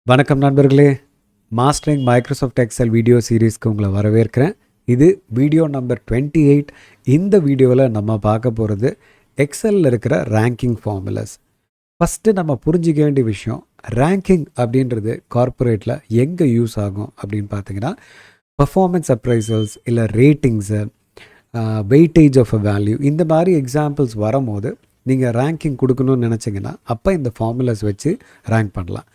வணக்கம் நண்பர்களே, mastering Microsoft Excel video சீரீஸ்க்கு உங்களை வரவேற்கிறேன். இது வீடியோ நம்பர் 28. இந்த வீடியோவில் நம்ம பார்க்க போகிறது எக்ஸலில் இருக்கிற ரேங்கிங் ஃபார்முலாஸ். ஃபஸ்ட்டு நம்ம புரிஞ்சிக்க வேண்டிய விஷயம், ரேங்கிங் அப்படின்றது கார்ப்பரேட்டில் எங்கே யூஸ் ஆகும் அப்படின்னு பார்த்தீங்கன்னா, பர்ஃபார்மன்ஸ் அப்ரைசல்ஸ் இல்லை ratings, weightage of a value, இந்த மாதிரி எக்ஸாம்பிள்ஸ் வரும்போது நீங்கள் ரேங்கிங் கொடுக்கணும்னு நினச்சிங்கன்னா அப்போ இந்த ஃபார்முலாஸ் வச்சு ரேங்க் பண்ணலாம்.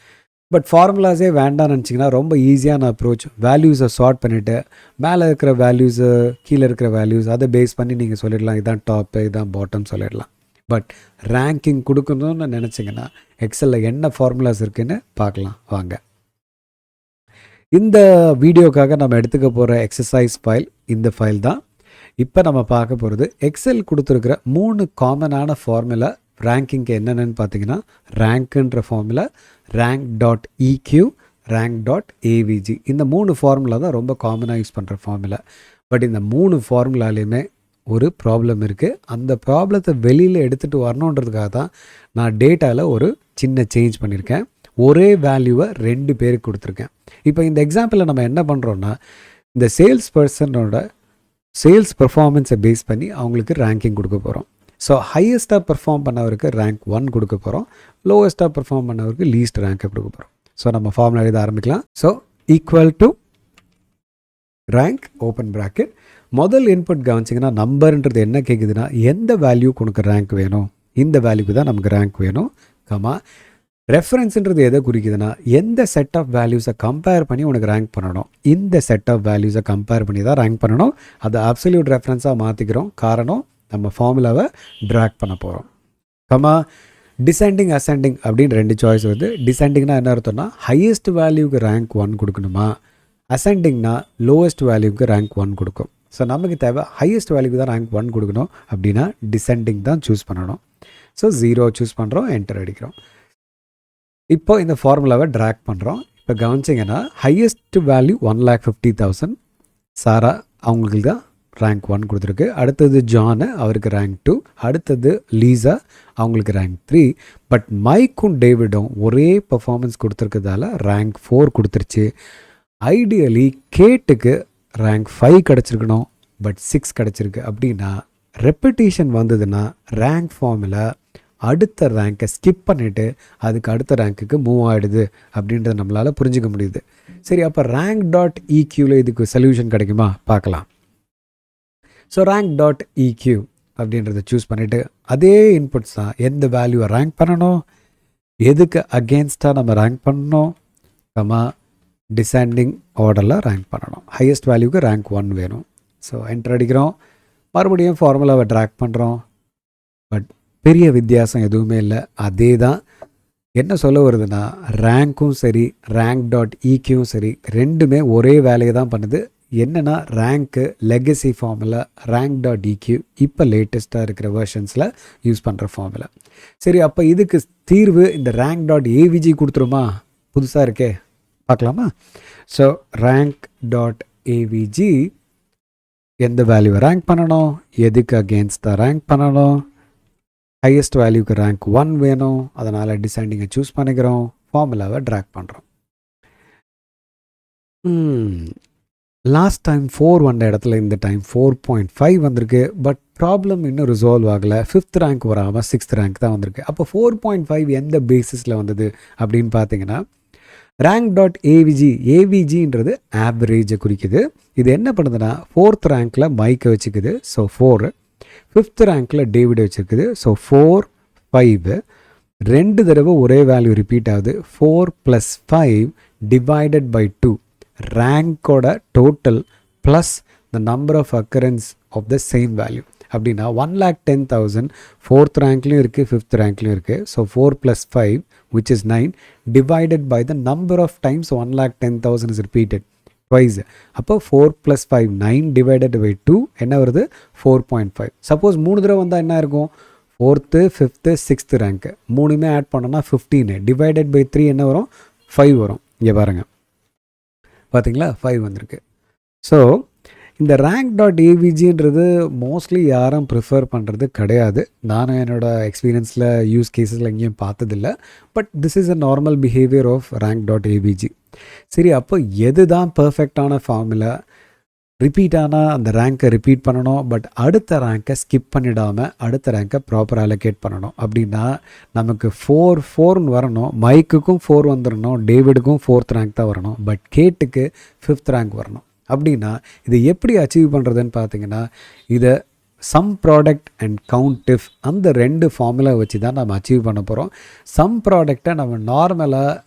பட் ஃபார்முலாஸே வேண்டாம்னு நினச்சிங்கன்னா ரொம்ப ஈஸியான அப்ரோச், வேல்யூஸை சார்ட் பண்ணிவிட்டு மேலே இருக்கிற வேல்யூஸு கீழே இருக்கிற வேல்யூஸ் அதை பேஸ் பண்ணி நீங்கள் சொல்லிடலாம், இதான் டாப்பு இதான் பாட்டம் சொல்லிடலாம். பட் ரேங்கிங் கொடுக்கணும்னு நினச்சிங்கன்னா எக்ஸலில் என்ன ஃபார்முலாஸ் இருக்குதுன்னு பார்க்கலாம் வாங்க. இந்த வீடியோக்காக நம்ம எடுத்துக்க போகிற எக்ஸசைஸ் ஃபைல் இந்த ஃபைல் தான். இப்போ நம்ம பார்க்க போகிறது எக்ஸல் கொடுத்துருக்கிற 3 காமனான ஃபார்முலா ரேங்கிங்க்கு என்னென்னு பார்த்தீங்கன்னா, ரேங்க்குன்ற ஃபார்முலா, rank.eq, rank.avg, இந்த 3 ஃபார்முலா தான் ரொம்ப காமனாக யூஸ் பண்ணுற ஃபார்முலா. பட் இந்த 3 ஃபார்முலாலையுமே ஒரு ப்ராப்ளம் இருக்குது. அந்த ப்ராப்ளத்தை வெளியில் எடுத்துகிட்டு வரணுன்றதுக்காக தான் நான் டேட்டாவில் ஒரு சின்ன சேஞ்ச் பண்ணியிருக்கேன். ஒரே வேல்யூவை 2 பேருக்கு கொடுத்துருக்கேன். இப்போ இந்த எக்ஸாம்பிளில் நம்ம என்ன பண்ணுறோன்னா, இந்த சேல்ஸ் பர்சனோட சேல்ஸ் பர்ஃபார்மன்ஸை பேஸ் பண்ணி அவங்களுக்கு ரேங்கிங் கொடுக்க போகிறோம். ஸோ ஹையஸ்ட்டாக பெர்ஃபார்ம் பண்ணவருக்கு ரேங்க் 1 கொடுக்க போகிறோம், லோவஸ்ட்டாக பெர்ஃபார்ம் பண்ணவருக்கு லீஸ்ட் ரேங்க்கை கொடுக்க போகிறோம். ஸோ நம்ம ஃபார்முலா எழுத ஆரம்பிக்கலாம். So equal to rank open bracket, முதல் இன்புட் கவனிச்சிங்கன்னா நம்பர்ன்றது என்ன கேட்குதுன்னா, எந்த வேல்யூக்கு உனக்கு ரேங்க் வேணும், இந்த வேல்யூக்கு தான் நமக்கு ரேங்க் வேணும், கமா ரெஃபரன்ஸுன்றது எதை குறிக்குதுன்னா, எந்த செட் ஆஃப் வேல்யூஸை கம்பேர் பண்ணி உனக்கு ரேங்க் பண்ணணும், இந்த செட் ஆஃப் வேல்யூஸை கம்பேர் பண்ணி தான் ரேங்க் பண்ணணும். அதை அப்சல்யூட் ரெஃபரன்ஸாக மாற்றிக்கிறோம், காரணம் நம்ம ஃபார்முலாவை ட்ராக் பண்ண போகிறோம். கமா டிசெண்டிங் அசெண்டிங் அப்படின்னு 2 சாய்ஸ் வருது. டிசெண்டிங்னா என்ன அர்த்தம்னா, ஹையஸ்ட் வேல்யூக்கு ரேங்க் 1 கொடுக்கணுமா, அசெண்டிங்னா லோவஸ்ட் வேல்யூக்கு ரேங்க் 1 கொடுக்கும். ஸோ நமக்கு தேவை ஹையஸ்ட் வேல்யூக்கு தான் ரேங்க் 1 கொடுக்கணும், அப்படின்னா டிசெண்டிங் தான் சூஸ் பண்ணணும். ஸோ 0 சூஸ் பண்ணுறோம், என்டர் அடிக்கிறோம். இப்போ இந்த ஃபார்முலாவை ட்ராக் பண்ணுறோம். இப்போ கவனிச்சிங்கன்னா ஹையஸ்ட் வேல்யூ 1,50,000 சாரா, அவங்களுக்கு தான் ரேங்க் 1 கொடுத்துருக்கு. அடுத்தது ஜானு, அவருக்கு ரேங்க் 2. அடுத்தது லீசா, அவங்களுக்கு ரேங்க் 3. பட் மைக்கும் டேவிடும் ஒரே பர்ஃபார்மன்ஸ் கொடுத்துருக்கிறதால ரேங்க் 4 கொடுத்துருச்சு. ஐடியலி கேட்டுக்கு ரேங்க் 5 கிடச்சிருக்கணும், பட் 6 கிடச்சிருக்கு. அப்படின்னா ரெப்பிட்டேஷன் வந்ததுன்னா ரேங்க் ஃபார்முலா அடுத்த ரேங்க்கை ஸ்கிப் பண்ணிவிட்டு அதுக்கு அடுத்த ரேங்க்குக்கு மூவ் ஆகிடுது அப்படின்றத நம்மளால் புரிஞ்சிக்க முடியுது. சரி, அப்போ rank.eqல இதுக்கு சொல்யூஷன் கிடைக்குமா பார்க்கலாம். ஸோ rank.eq அப்படின்றத சூஸ் பண்ணிவிட்டு அதே இன்புட்ஸ் தான், எந்த வேல்யூவை ரேங்க் பண்ணணும், எதுக்கு அகேன்ஸ்டாக நம்ம ரேங்க் பண்ணணும், கமா டிசெண்டிங் ஆர்டரில் ரேங்க் பண்ணணும். ஹையஸ்ட் வேல்யூக்கு ரேங்க் 1 வேணும். ஸோ என்டர் அடிக்கிறோம், மறுபடியும் ஃபார்முலாவை ட்ராக் பண்ணுறோம். பட் பெரிய வித்தியாசம் எதுவுமே இல்லை, அதே தான். என்ன சொல்ல வருதுன்னா, ரேங்க்கும் சரி rank.eqவும் சரி ரெண்டுமே ஒரே வேலையை தான் பண்ணுது. என்னென்னா ரேங்க்கு லெகசி ஃபார்முலா, rank.eq இப்போ லேட்டஸ்ட்டாக இருக்கிற வெர்ஷன்ஸில் யூஸ் பண்ணுற ஃபார்முலா. சரி, அப்போ இதுக்கு தீர்வு இந்த rank.avg கொடுத்துருமா, புதுசாக இருக்கே, பார்க்கலாமா. ஸோ rank.avg எந்த வேல்யூவை ரேங்க் பண்ணணும், எதுக்கு அகேன்ஸ்டாக ரேங்க் பண்ணணும், ஹையஸ்ட் வேல்யூக்கு ரேங்க் 1 வேணும், அதனால் டிசைண்டிங்கை சூஸ் பண்ணிக்கிறோம், ஃபார்முலாவை ட்ராக் பண்ணுறோம். லாஸ்ட் டைம் 4 வந்த இடத்துல இந்த டைம் 4.5 வந்திருக்கு. பட் ப்ராப்ளம் இன்னும் ரிசால்வ் ஆகலை. 5th ரேங்க் வராமல் 6th ரேங்க் தான் வந்திருக்கு. அப்போ 4.5 எந்த பேசிஸில் வந்தது அப்படின்னு பார்த்தீங்கன்னா, rank.avg, avgன்றது ஆவரேஜை குறிக்குது. இது என்ன பண்ணுதுன்னா 4th ரேங்க்கில் மைக்கை வச்சுக்குது, ஸோ 4. 5th ரேங்க்கில் டேவிட் வச்சுருக்குது, ஸோ 4, 5. 2 தடவை ஒரே வேல்யூ ரிப்பீட் ஆகுது. 4 + 5 டிவைடட் பை 2, ரேங்கோட total plus the number of occurrence of the same value. அப்படின்னா 1,10,000 4th ரேங்க்லையும் இருக்குது, 5th ரேங்க்லையும் இருக்குது. So 4 + 5 which is 9 divided by the number of times 1,10,000 is repeated twice. அப்போ 4 + 5 9 divided by 2 என்ன வருது, 4.5. சப்போஸ் 3 தடவை வந்தால் என்ன இருக்கும், 4th 5th 6th ரேங்க்கு மூணுமே ஆட் பண்ணோன்னா 15 டிவைடட் பை 3 என்ன வரும், 5 வரும். இங்கே பாருங்கள், பார்த்தீங்களா 5 வந்திருக்கு. ஸோ இந்த ரேங்க் டாட் ஏவிஜின்றது மோஸ்ட்லி யாரும் ப்ரிஃபர் பண்ணுறது கிடையாது. நானும் என்னோடய எக்ஸ்பீரியன்ஸில் யூஸ் கேஸஸில் எங்கேயும் பார்த்ததில்லை. But this is a normal behaviour of rank dot AVG. சரி, அப்போ எது தான் பர்ஃபெக்டான ஃபார்முலா? ரிப்பீட்டானால் அந்த ரேங்க்கை ரிப்பீட் பண்ணணும், பட் அடுத்த ரேங்க்கை ஸ்கிப் பண்ணிடாமல் அடுத்த ரேங்க்கை ப்ராப்பர் அலோகேட் பண்ணணும். அப்படின்னா நமக்கு 4-4ன்னு வரணும். மைக்குக்கும் 4 வந்துடணும், டேவிடுக்கும் 4th ரேங்க் தான் வரணும், பட் கேட்டுக்கு 5th ரேங்க் வரணும். அப்படின்னா இது எப்படி அச்சீவ் பண்ணுறதுன்னு பார்த்தீங்கன்னா, இதை sum product and count if அந்த 2 ஃபார்முலா வச்சு தான் நம்ம அச்சீவ் பண்ண போகிறோம். சம் ப்ராடக்டை நம்ம நார்மலாக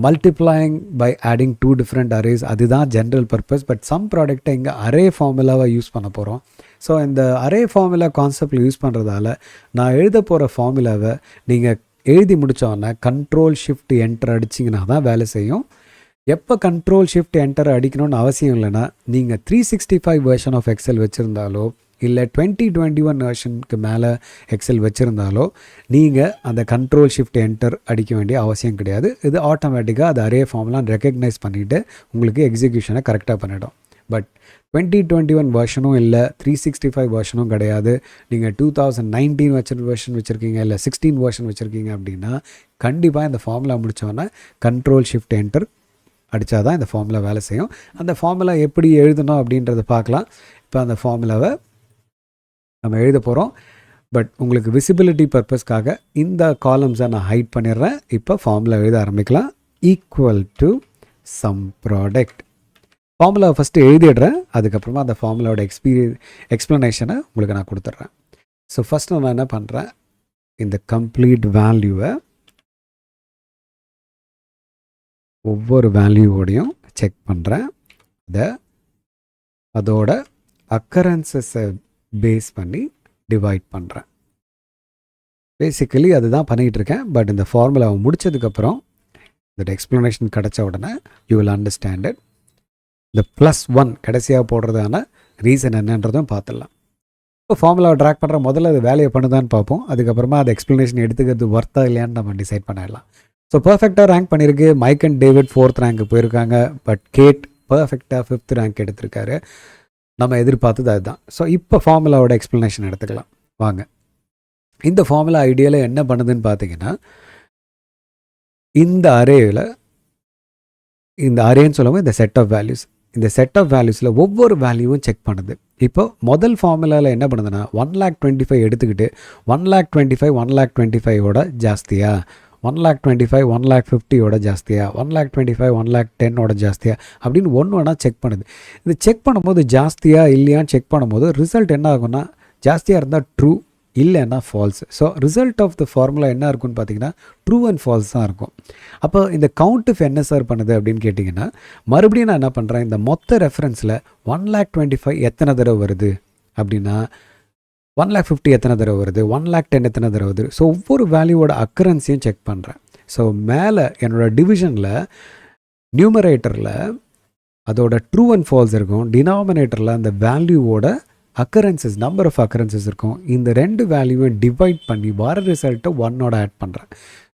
multiplying by adding 2 different arrays, அதுதான் ஜென்ரல் பர்பஸ். பட் சம் ப்ராடக்டை இங்கே அரே ஃபார்முலாவை யூஸ் பண்ண போகிறோம். ஸோ இந்த அரே ஃபார்முலா கான்செப்டில் யூஸ் பண்ணுறதால நான் எழுத போகிற ஃபார்முலாவை நீங்கள் எழுதி முடித்தோன்னா Ctrl+Shift+Enter அடிச்சிங்கன்னா தான் வேலை செய்யும். எப்போ Ctrl+Shift+Enter அடிக்கணும்னு அவசியம் இல்லைன்னா, நீங்கள் 365 வெர்ஷன் ஆஃப் எக்ஸல் வச்சுருந்தாலோ இல்லை 2021 வெர்ஷனுக்கு மேலே எக்ஸல் வச்சுருந்தாலோ நீங்கள் அந்த Ctrl+Shift+Enter அடிக்க வேண்டிய அவசியம் கிடையாது. இது ஆட்டோமேட்டிக்காக அது அரே ஃபார்ம்லாம் ரெக்கக்னைஸ் பண்ணிவிட்டு உங்களுக்கு எக்ஸிக்யூஷனை கரெக்டாக பண்ணிவிடும். பட் 2021 வெர்ஷனும் இல்லை, 365 வெர்ஷனும் கிடையாது, நீங்கள் 2019 வெர்ஷன் வச்சுருக்கீங்க, இல்லை 16 வெர்ஷன் வச்சுருக்கீங்க அப்படின்னா கண்டிப்பாக இந்த ஃபார்முலா முடித்தோன்னா Ctrl+Shift+Enter அடித்தா தான் இந்த ஃபார்முலா வேலை செய்யும். அந்த ஃபார்முலா எப்படி எழுதணும் அப்படின்றத பார்க்கலாம். இப்போ அந்த ஃபார்முலாவை நம்ம எழுத போகிறோம். பட் உங்களுக்கு விசிபிலிட்டி பர்பஸ்க்காக இந்த காலம்ஸை நான் ஹைட் பண்ணிடுறேன். இப்போ ஃபார்முலா எழுத ஆரம்பிக்கலாம். Equal to sum product. ஃபார்முலாவை ஃபஸ்ட்டு எழுதிடுறேன், அதுக்கப்புறமா அந்த ஃபார்முலாவோட எக்ஸ்ப்ளனேஷனை உங்களுக்கு நான் கொடுத்துட்றேன். ஸோ ஃபஸ்ட்டு நான் என்ன பண்ணுறேன், இந்த கம்ப்ளீட் வேல்யூவை ஒவ்வொரு வேல்யூவோடையும் செக் பண்ணுறேன். அதோட அக்கரன்சஸை பேஸ் பண்ணி டிவைட் பண்ணுறேன். பேசிக்கலி அதுதான் பண்ணிகிட்டு இருக்கேன். பட் இந்த ஃபார்முலாவை முடித்ததுக்கப்புறம் இந்த எக்ஸ்ப்ளனேஷன் கிடச்ச உடனே யூ வில் அண்டர்ஸ்டாண்ட் இட். இந்த +1 கடைசியாக போடுறதான ரீசன் என்னன்றதும் பார்த்துடலாம். இப்போ ஃபார்முலாவை ட்ராக் பண்ணுற முதல்ல அது வேலையை பண்ணுதான்னு பார்ப்போம். அதுக்கப்புறமா அது எக்ஸ்ப்ளனேஷன் எடுத்துக்கிறது ஒர்த்தா இல்லையான்னு நம்ம டிசைட் பண்ணிடலாம். ஸோ பர்ஃபெக்டாக ரேங்க் பண்ணியிருக்கு. Mike and David 4th rank போயிருக்காங்க. பட் கேட் பர்ஃபெக்டாக 5th ரேங்க் எடுத்திருக்காரு. நம்ம எதிர்பார்த்தது அதுதான். ஸோ இப்போ ஃபார்முலாவோட எக்ஸ்ப்ளனேஷன் எடுத்துக்கலாம் வாங்க. இந்த ஃபார்முலா ஐடியாவில் என்ன பண்ணுதுன்னு பார்த்தீங்கன்னா, இந்த அரேவில், இந்த அரேன்னு சொல்லுவோம் இந்த செட் ஆஃப் வேல்யூஸ், இந்த செட் ஆஃப் வேல்யூஸில் ஒவ்வொரு வேல்யூவும் செக் பண்ணுது. இப்போ முதல் ஃபார்முலாவில் என்ன பண்ணுதுன்னா 1,25,000 எடுத்துக்கிட்டு 1,25,000 1,25,000 ஜாஸ்தியா, 1,25,000 1,50,000 ஜாஸ்தியா, 1,25,000 1,10,000 ஜாஸ்தியா அப்படின்னு ஒன்று செக் பண்ணுது. இது செக் பண்ணும்போது ஜாஸ்தியா இல்லையான்னு செக் பண்ணும்போது ரிசல்ட் என்ன ஆகும்னா, ஜாஸ்தியாக இருந்தால் ட்ரூ, இல்லைன்னா false. So result of the formula என்ன இருக்குன்னு பார்த்தீங்கன்னா ட்ரூ அண்ட் ஃபால்ஸ் தான் இருக்கும். அப்போ இந்த கவுண்ட் இஃப் என்ன சார் பண்ணுது அப்படின்னு கேட்டிங்கன்னா, மறுபடியும் நான் என்ன பண்ணுறேன், இந்த மொத்த ரெஃபரன்ஸில் 1,25,000 எத்தனை தடவை வருது அப்படின்னா 1,50,000 எத்தனை தடவை வருது, 1,10,000 எத்தனை தடவை வருது. ஸோ ஒவ்வொரு வேல்யூவோட அக்கரன்ஸையும் செக் பண்ணுறேன். ஸோ மேலே என்னோடய டிவிஷனில் நியூமரேட்டரில் அதோட ட்ரூ அண்ட் ஃபால்ஸ் இருக்கும், டினாமினேட்டரில் அந்த வேல்யூவோட அக்கரன்சஸ், நம்பர் ஆஃப் அக்கரன்சஸ் இருக்கும். இந்த 2 வேல்யூவை டிவைட் பண்ணி வர ரிசல்ட்டை 1ஓட ஆட் பண்ணுறேன்.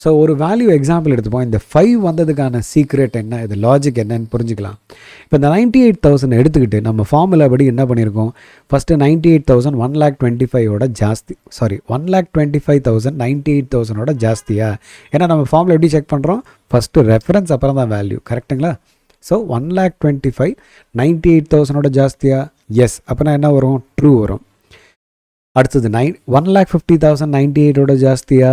ஸோ ஒரு வேல்யூ எக்ஸாம்பிள் எடுத்துப்போம். இந்த 5 வந்ததுக்கான சீக்ரெட் என்ன, இது லாஜிக் என்னன்னு புரிஞ்சுக்கலாம். இப்போ இந்த 98,000 எடுத்துக்கிட்டு நம்ம ஃபார்முலா படி என்ன பண்ணியிருக்கோம், ஃபஸ்ட்டு 98,000 1,25,000 ஜாஸ்தி, 1,25,000 98,000 ஜாஸ்தியா. ஏன்னா நம்ம ஃபார்முலா எப்படி செக் பண்ணுறோம், ஃபஸ்ட்டு ரெஃபரன்ஸ் அப்புறம் தான் வேல்யூ, கரெக்டுங்களா? ஸோ 1,25,000 98,000 ஜாஸ்தியா, எஸ். அப்போனா என்ன வரும், ட்ரூ வரும். அடுத்தது 1,50,000 98,000 ஜாஸ்தியா,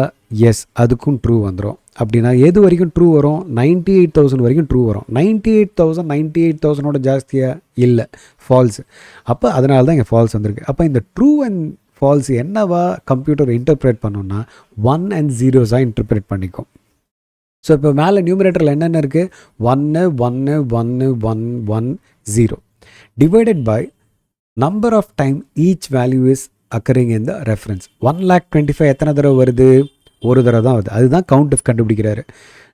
எஸ், அதுக்கும் ட்ரூ வந்துடும். அப்படின்னா எது வரைக்கும் ட்ரூ வரும், 98,000 வரைக்கும் ட்ரூ வரும். 98,000 98,000 ஜாஸ்தியா, இல்லை, ஃபால்ஸ். அப்போ அதனால தான் இங்கே ஃபால்ஸ் வந்திருக்கு. அப்போ இந்த ட்ரூ அண்ட் ஃபால்ஸ் என்னவா கம்ப்யூட்டர் இன்டர்பிரேட் பண்ணோன்னா 1 and 0 இன்டர்பிரேட் பண்ணிக்கும். ஸோ இப்போ மேலே நியூமரேட்டரில் என்னென்ன இருக்குது, 1 1 1 1 1 0 divided by number of time each value is occurring in the reference. 1,25,000 எத்தனை தடவை வருது, ஒரு தடவை தான் வருது. அதுதான் கவுண்ட் இஃப் கண்டுபிடிக்கிறாரு.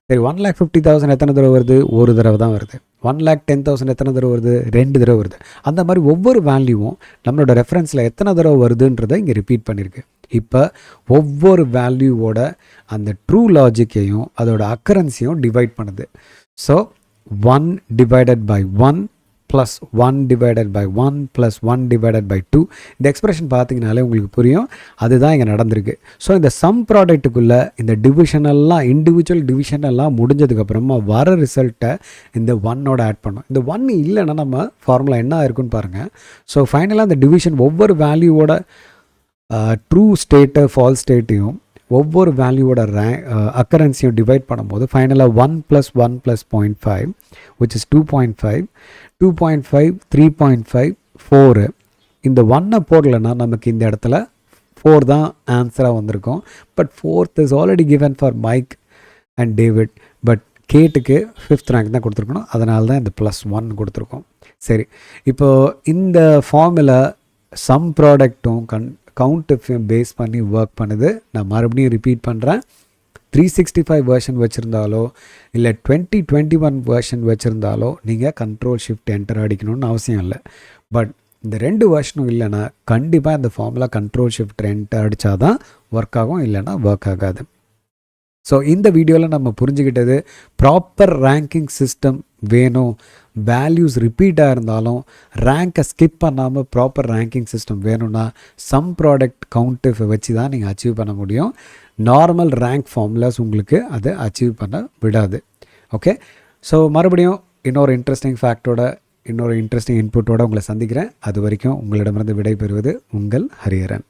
சரி, 1,50,000 எத்தனை தடவை வருது, ஒரு தடவை தான் வருது. 1,10,000 எத்தனை தடவை வருது, 2 தடவை வருது. அந்த மாதிரி ஒவ்வொரு வேல்யூவும் நம்மளோட ரெஃபரன்ஸில் எத்தனை தடவை வருதுன்றதை இங்கே ரிப்பீட் பண்ணியிருக்கு. இப்போ ஒவ்வொரு வேல்யூவோட அந்த ட்ரூ லாஜிக்கையும் அதோட அக்கரன்ஸையும் டிவைட் பண்ணுது. So 1 divided by 1 plus 1 divided by 1 plus 1 divided by 2. இந்த எக்ஸ்பிரஷன் பார்த்தீங்கனாலே உங்களுக்கு புரியும், அதுதான் இங்கே நடந்திருக்கு. ஸோ இந்த சம் ப்ராடக்ட்டுக்குள்ளே இந்த டிவிஷனெல்லாம் இண்டிவிஜுவல் டிவிஷனெல்லாம் முடிஞ்சதுக்கப்புறமா வர ரிசல்ட்டை இந்த 1ஓட ஆட் பண்ணோம். இந்த 1 இல்லைன்னா நம்ம ஃபார்முலா என்ன இருக்குன்னு பாருங்கள். ஸோ ஃபைனலாக இந்த டிவிஷன் ஒவ்வொரு வேல்யூவோட ட்ரூ ஸ்டேட்டை ஃபால்ஸ் ஸ்டேட்டையும் ஒவ்வொரு வேல்யூவோட அக்கரன்ஸையும் டிவைட் பண்ணும்போது ஃபைனலாக 1 + 1 + 0.5 which is 2.5, 2.5, 3.5, 4. இந்த 1 போடலைன்னா நமக்கு இந்த இடத்துல 4 தான் ஆன்சராக வந்திருக்கும். But 4th is already given for Mike and David. But கேட்டுக்கு 5th ரேங்க் தான் கொடுத்துருக்கணும், அதனால தான் இந்த +1 கொடுத்துருக்கோம். சரி, இப்போது இந்த ஃபார்முலா சம் ப்ராடக்ட்டும் கவுண்ட்டு பேஸ் பண்ணி ஒர்க் பண்ணுது. நான் மறுபடியும் ரிப்பீட் பண்ணுறேன். 365 வெர்ஷன் வச்சுருந்தாலோ இல்லை 2021 வெர்ஷன் வச்சுருந்தாலோ நீங்கள் Ctrl+Shift+Enter அடிக்கணும்னு அவசியம் இல்லை. பட் இந்த 2 வெர்ஷனும் இல்லைன்னா கண்டிப்பாக இந்த ஃபார்முலா Ctrl+Shift+Enter அடித்தா தான் ஒர்க் ஆகும், இல்லைன்னா ஒர்க் ஆகாது. ஸோ இந்த வீடியோவில் நம்ம புரிஞ்சுக்கிட்டது ப்ராப்பர் ரேங்கிங் சிஸ்டம் வேணும், வேல்யூஸ் ரிப்பீட்டாக இருந்தாலும் ரேங்கை ஸ்கிப் பண்ணாமல் ப்ராப்பர் ரேங்கிங் சிஸ்டம் வேணும்னா சம் ப்ராடக்ட் கவுண்ட்டு வச்சு தான் நீங்கள் அச்சீவ் பண்ண முடியும். நார்மல் ரேங்க் ஃபார்முலாஸ் உங்களுக்கு அதை அச்சீவ் பண்ண விடாது. ஓகே, ஸோ மறுபடியும் இன்னொரு இன்ட்ரெஸ்டிங் ஃபேக்டோட இன்னொரு இன்ட்ரெஸ்டிங் இன்புட்டோடு உங்களை சந்திக்கிறேன். அது வரைக்கும் உங்களிடமிருந்து விடைபெறுவது உங்கள் ஹரிஹரன்.